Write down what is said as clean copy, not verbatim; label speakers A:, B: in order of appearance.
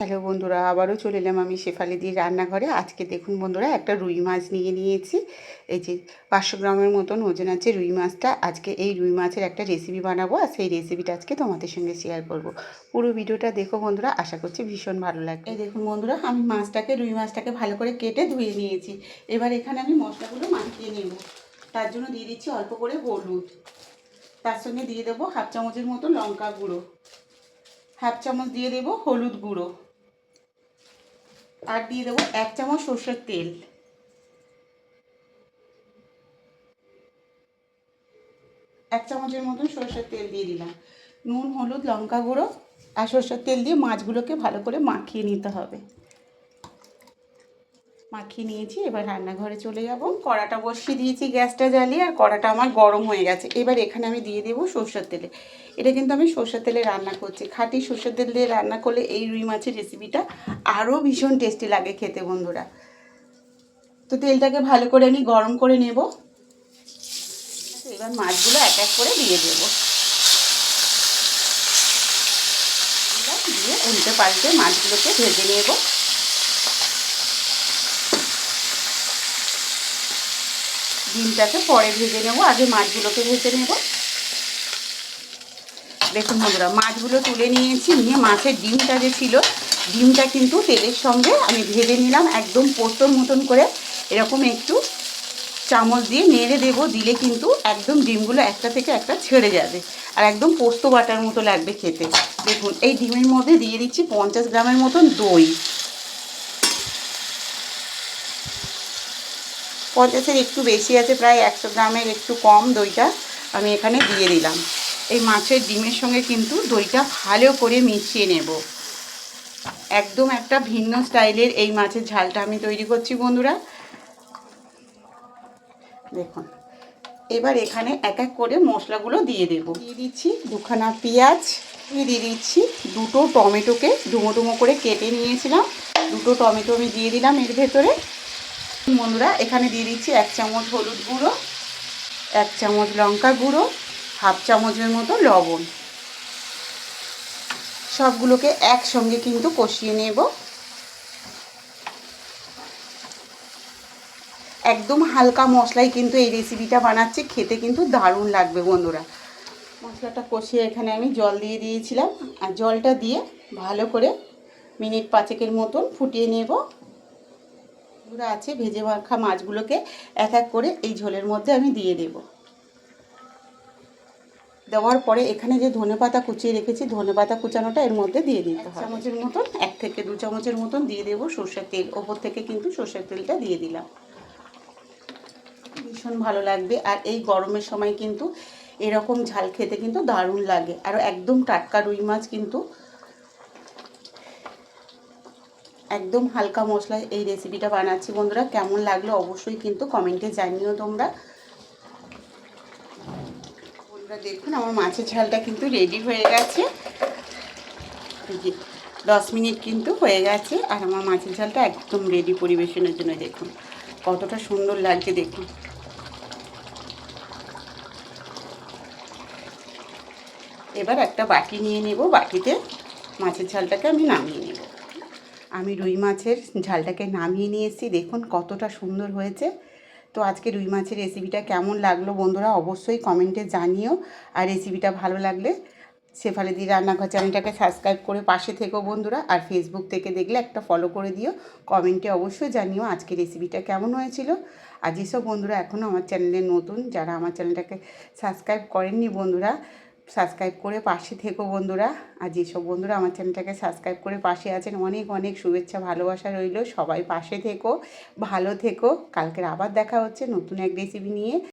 A: Hello বন্ধুরা, আবারও চলে এলাম আমি শেফালি দির রান্নাঘরে। আজকে দেখুন বন্ধুরা, একটা রুই মাছ নিয়ে নিয়েছি। এই যে 500 গ্রামের মতন ওজন আছে রুই মাছটা। আজকে এই রুই মাছের একটা রেসিপি বানাবো, আর সেই রেসিপিটা আজকে তোমাদের সঙ্গে শেয়ার করব। পুরো ভিডিওটা দেখো বন্ধুরা, আশা করছি ভীষণ ভালো লাগবে। এই দেখুন বন্ধুরা, আমি রুই মাছটাকে ভালো করে কেটে ধুয়ে নিয়েছি। এবার এখানে আমি মশলাগুলো মাখিয়ে নেব। তার জন্য দিয়ে দিচ্ছি অল্প করে হলুদ, তার সঙ্গে দিয়ে দেবো 1/2 চামচের মতো লঙ্কা গুঁড়ো, 1/2 চামচ দিয়ে দেবো হলুদ গুঁড়ো, আর দিয়ে দেবো 1 চামচ সরষের তেল। 1 চামচের মতন সরষের তেল দিয়ে দিলাম। নুন, হলুদ, লঙ্কা গুঁড়ো আর সরষের তেল দিয়ে মাছগুলোকে ভালো করে মাখিয়ে নিতে হবে। মাখিয়ে নিয়েছি, এবার রান্নাঘরে চলে যাব। কড়াটা বসিয়ে দিয়েছি গ্যাসটা জ্বালিয়ে, আর কড়াটা আমার গরম হয়ে গেছে। এবার এখানে আমি দিয়ে দেবো সরষের তেলে। এটা কিন্তু আমি সরষের তেলে রান্না করছি। খাঁটি সরষের তেল দিয়ে রান্না করলে এই রুই মাছের রেসিপিটা আরও ভীষণ টেস্টি লাগে খেতে বন্ধুরা। তো তেলটাকে ভালো করে আমি গরম করে নেব। এবার মাছগুলো এক এক করে দিয়ে দেবো। দিয়ে উল্টে পাল্টে মাছগুলোকে ভেজে নেব। ডিমটাকে পরে ভেজে নেব, আগে মাছগুলোকে ভেজে নেব। দেখুন বন্ধুরা, মাছগুলো তুলে নিয়েছি, নিয়ে মাছের ডিমটা যে ছিল, ডিমটা কিন্তু তেলের সঙ্গে আমি ভেজে নিলাম একদম পোস্তর মতন করে। এরকম একটু চামচ দিয়ে নেড়ে দেবো, দিলে কিন্তু একদম ডিমগুলো একটা থেকে একটা ছেড়ে যাবে, আর একদম পোস্ত বাটার মতো লাগবে খেতে। দেখুন, এই ডিমের মধ্যে দিয়ে দিচ্ছি 50 গ্রামের মতন দই। 50-এর একটু বেশি আছে, প্রায় 100 গ্রামের একটু কম দইটা আমি এখানে দিয়ে দিলাম। এই মাছের ডিমের সঙ্গে কিন্তু দইটা ভালো করে মিশিয়ে নেব। একদম একটা ভিন্ন স্টাইলের এই মাছের ঝালটা আমি তৈরি করছি বন্ধুরা। দেখুন, এবার এখানে এক এক করে মশলাগুলো দিয়ে দেব। দিয়ে দিচ্ছি 2খানা পেঁয়াজ, দিয়ে দিচ্ছি 2টো টমেটোকে ডুমো ডুমো করে কেটে নিয়েছিলাম। 2টো টমেটো আমি দিয়ে দিলাম এর ভেতরে। বন্ধুরা, এখানে দিয়ে দিচ্ছি 1 চামচ হলুদ গুঁড়ো, 1 চামচ লঙ্কা গুঁড়ো, 1/2 চামচের মতো লবণ। সবগুলোকে একসঙ্গে কিন্তু কষিয়ে নেব। একদম হালকা মশলায় কিন্তু এই রেসিপিটা বানাচ্ছি, খেতে কিন্তু দারুণ লাগবে বন্ধুরা। মশলাটা কষিয়ে এখানে আমি জল দিয়ে দিয়েছিলাম, আর জলটা দিয়ে ভালো করে মিনিট 5-এর মতন ফুটিয়ে নেব। পুরো আছে ভেজে রাখা মাছগুলোকে এক এক করে এই ঝোলের মধ্যে আমি দিয়ে দেব। দেওয়ার পরে এখানে যে ধনেপাতা কুচিয়ে রেখেছি, ধনেপাতা কুচানোটা এর মধ্যে দিয়ে দিতে হবে। 1 চামচের মতন, 1 থেকে 2 চামচের মতন দিয়ে দেবো সরষের তেল। ওপর থেকে কিন্তু সরষের তেলটা দিয়ে দিলাম। ভীষণ ভালো লাগবে, আর এই গরমের সময় কিন্তু এরকম ঝাল খেতে কিন্তু দারুণ লাগে। আর একদম টাটকা রুই মাছ কিন্তু একদম হালকা মশলায় এই রেসিপিটা বানাচ্ছি বন্ধুরা। কেমন লাগলো অবশ্যই কিন্তু কমেন্টে জানিও তোমরা। বন্ধুরা দেখুন, আমার মাছের ঝালটা কিন্তু রেডি হয়ে গেছে। এই যে 10 মিনিট কিন্তু হয়ে গেছে, আর আমার মাছের ঝালটা একদম রেডি পরিবেশনের জন্য। দেখুন কতটা সুন্দর লাগছে দেখুন। এবার একটা বাটি নিয়ে নেব, বাটিতে মাছের ঝালটাকে আমি নামিয়ে নেব। আমি রুই মাছের ঝালটাকে নামিয়ে নিয়ে এসেছি, দেখুন কতটা সুন্দর হয়েছে। তো আজকে রুই মাছের রেসিপিটা কেমন লাগলো বন্ধুরা অবশ্যই কমেন্টে জানিও। আর রেসিপিটা ভালো লাগলে শেফালি দি রান্নাঘর চ্যানেলটাকে সাবস্ক্রাইব করে পাশে থেকো বন্ধুরা। আর ফেসবুক থেকে দেখলে একটা ফলো করে দিও। কমেন্টে অবশ্যই জানিও আজকে রেসিপিটা কেমন হয়েছিল। আর যেসব বন্ধুরা এখনও আমার চ্যানেলে নতুন, যারা আমার চ্যানেলটাকে সাবস্ক্রাইব করেননি বন্ধুরা, সাবস্ক্রাইব করে পাশে থেকো বন্ধুরা। আর যেসব বন্ধুরা আমার চ্যানেলটাকে সাবস্ক্রাইব করে পাশে আছেন, অনেক অনেক শুভেচ্ছা ভালোবাসা রইল। সবাই পাশে থেকো, ভালো থেকো। কালকের আবার দেখা হচ্ছে নতুন এক রেসিপি নিয়ে।